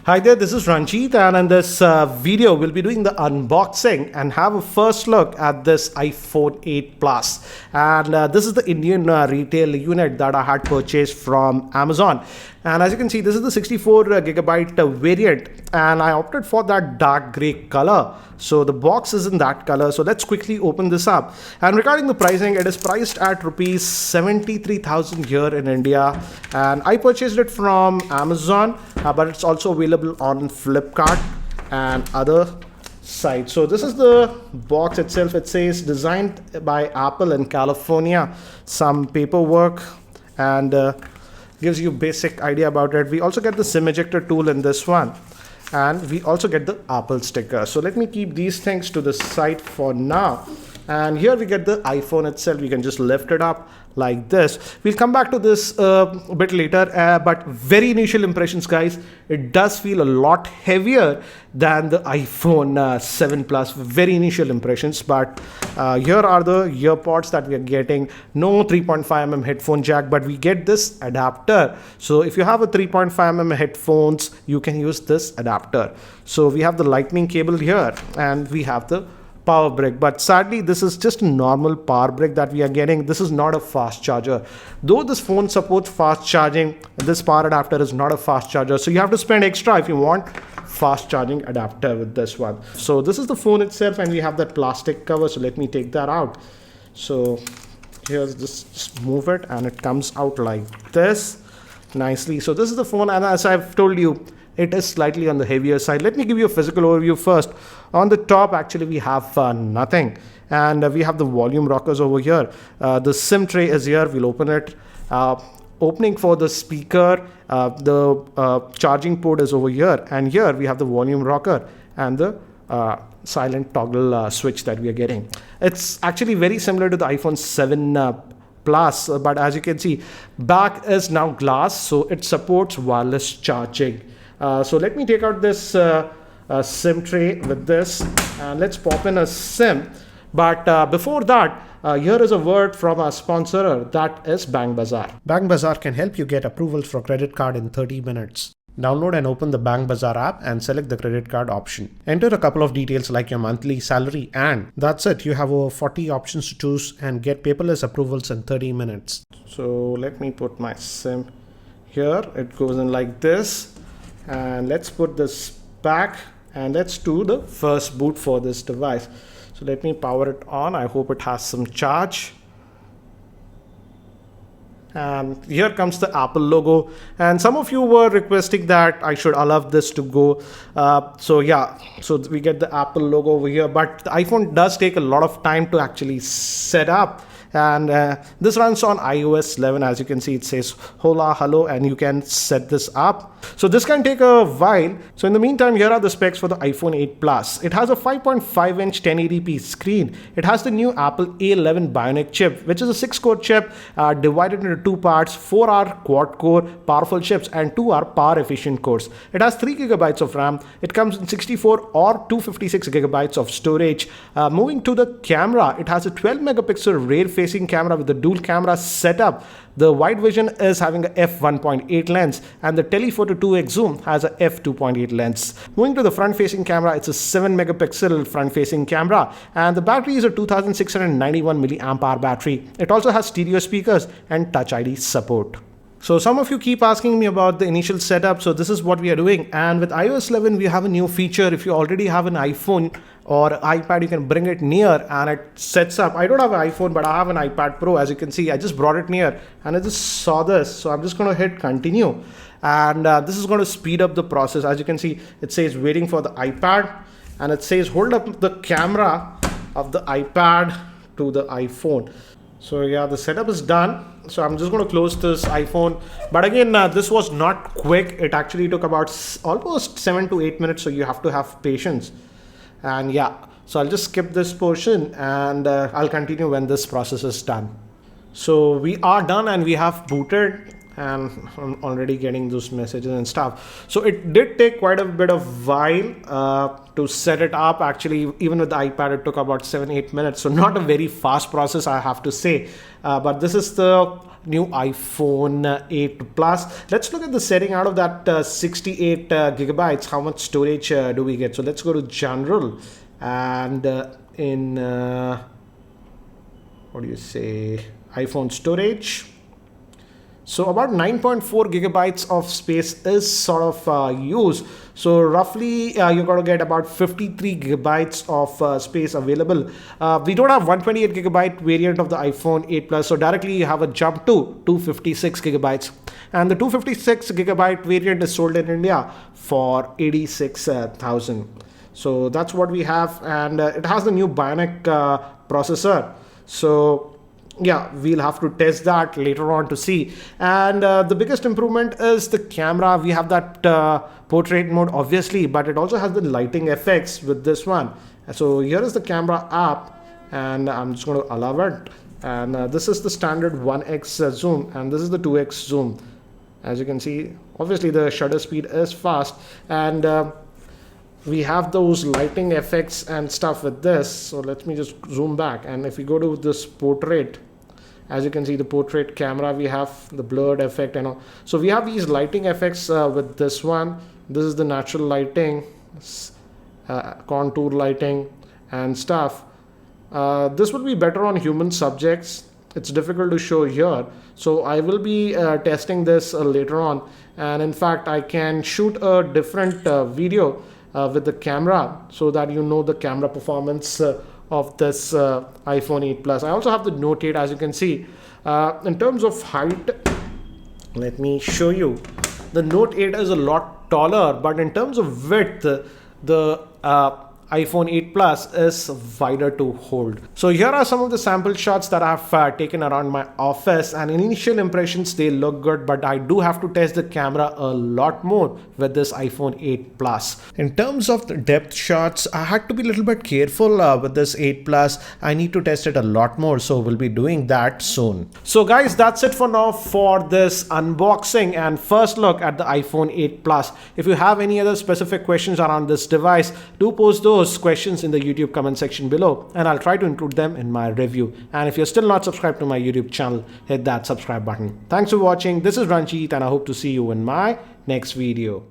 Hi there, this is Ranjit, and in this video we'll be doing the unboxing and have a first look at this iPhone 8 Plus. And this is the Indian retail unit that I had purchased from Amazon. And as you can see, this is the 64 gigabyte variant, and I opted for that dark gray color. So the box is in that color. So let's quickly open this up. And regarding the pricing, it is priced at rupees 73,000 here in India. And I purchased it from Amazon, but it's also available on Flipkart and other sites. So this is the box itself. It says designed by Apple in California. Some paperwork and gives you basic idea about it. We also get the SIM ejector tool in this one, and we also get the Apple sticker. So let me keep these things to the side for now. And here we get the iPhone itself. We can just lift it up like this. We'll come back to this a bit later, but very initial impressions, guys. It does feel a lot heavier than the iPhone 7 Plus. Very initial impressions, but here are the earpods that we are getting. No 3.5mm headphone jack, but we get this adapter. So if you have a 3.5mm headphones, you can use this adapter. So we have the lightning cable here, and we have the power brick, but sadly this is just a normal power brick that we are getting. This is not a fast charger. Though this phone supports fast charging, this power adapter is not a fast charger, so you have to spend extra if you want fast charging adapter with this one. So this is the phone itself, and we have that plastic cover. So let me take that out. So here's this, just move it, and it comes out like this nicely. So this is the phone, and as I've told you, it is slightly on the heavier side. Let me give you a physical overview first. On the top, actually, we have nothing. And we have the volume rockers over here. The SIM tray is here. We'll open it. Opening for the speaker. The charging port is over here. And here we have the volume rocker and the silent toggle switch that we are getting. It's actually very similar to the iPhone 7 Plus, but as you can see, back is now glass, so it supports wireless charging. So let me take out this SIM tray with this, and let's pop in a SIM. But before that, here is a word from our sponsor, that is Bank Bazaar. Bank Bazaar can help you get approvals for credit card in 30 minutes. Download and open the Bank Bazaar app and select the credit card option. Enter a couple of details like your monthly salary, and that's it. You have over 40 options to choose and get paperless approvals in 30 minutes. So let me put my SIM here. It goes in like this. And let's put this back, and let's do the first boot for this device. So let me power it on. I hope it has some charge. And here comes the Apple logo, and some of you were requesting that I should allow this to go. So we get the Apple logo over here, but the iPhone does take a lot of time to actually set up. And this runs on iOS 11. As you can see, it says hola, hello, and you can set this up. So this can take a while. So in the meantime, here are the specs for the iPhone 8 Plus. It has a 5.5-inch 1080p screen. It has the new Apple A11 Bionic chip, which is a 6-core chip divided into 2 parts, 4-hour quad-core powerful chips and 2-hour power-efficient cores. It has 3 gigabytes of RAM. It comes in 64 or 256 gigabytes of storage. Moving to the camera, it has a 12-megapixel rear-facing camera with the dual camera setup. The wide vision is having a f1.8 lens, and the telephoto 2x zoom has a f2.8 lens. Moving to the front-facing camera, it's a 7-megapixel front-facing camera, and the battery is a 2691 milliamp hour battery. It also has stereo speakers and Touch ID support. So some of you keep asking me about the initial setup. So this is what we are doing. And with iOS 11, we have a new feature. If you already have an iPhone or iPad, you can bring it near and it sets up. I don't have an iPhone, but I have an iPad Pro. As you can see, I just brought it near and I just saw this. So I'm just going to hit continue. And this is going to speed up the process. As you can see, it says waiting for the iPad, and it says hold up the camera of the iPad to the iPhone. So yeah, the setup is done. So I'm just going to close this iPhone. But again, this was not quick. It actually took about almost 7 to 8 minutes. So you have to have patience. And yeah, so I'll just skip this portion, and I'll continue when this process is done. So we are done, and we have booted. and I'm already getting those messages and stuff. So it did take quite a bit of while to set it up. Actually, even with the iPad, it took about 7-8 minutes. So not a very fast process, I have to say. But this is the new iPhone 8 Plus. Let's look at the setting. Out of that 68 gigabytes, how much storage do we get? So let's go to General, and in what do you say, iPhone storage. So about 9.4 gigabytes of space is sort of used. So roughly you're going to get about 53 gigabytes of space available. We don't have 128 gigabyte variant of the iPhone 8 Plus. So directly you have a jump to 256 gigabytes. And the 256 gigabyte variant is sold in India for 86,000. So that's what we have. And it has the new Bionic processor. So yeah, we'll have to test that later on to see. And the biggest improvement is the camera. We have that portrait mode, obviously, but it also has the lighting effects with this one. So here is the camera app, and I'm just going to allow it. And this is the standard 1x zoom, and this is the 2x zoom. As you can see, obviously the shutter speed is fast, and we have those lighting effects and stuff with this. So let me just zoom back, and if we go to this portrait, as you can see, the portrait camera, we have the blurred effect and all. So we have these lighting effects with this one. This is the natural lighting, contour lighting and stuff. This would be better on human subjects. It's difficult to show here. So I will be testing this later on. And in fact, I can shoot a different video with the camera, so that you know the camera performance of this iPhone 8 Plus. I also have the Note 8, as you can see. In terms of height, let me show you. The Note 8 is a lot taller, but in terms of width, the iPhone 8 Plus is wider to hold. So here are some of the sample shots that I've taken around my office, and in initial impressions they look good, but I do have to test the camera a lot more with this iPhone 8 Plus. In terms of the depth shots, I had to be a little bit careful with this 8 Plus. I need to test it a lot more, so we'll be doing that soon. So guys, that's it for now for this unboxing and first look at the iPhone 8 Plus. If you have any other specific questions around this device, do post those questions in the YouTube comment section below, and I'll try to include them in my review. And if you're still not subscribed to my YouTube channel, hit that subscribe button. Thanks for watching. This is Ranjit, and I hope to see you in my next video.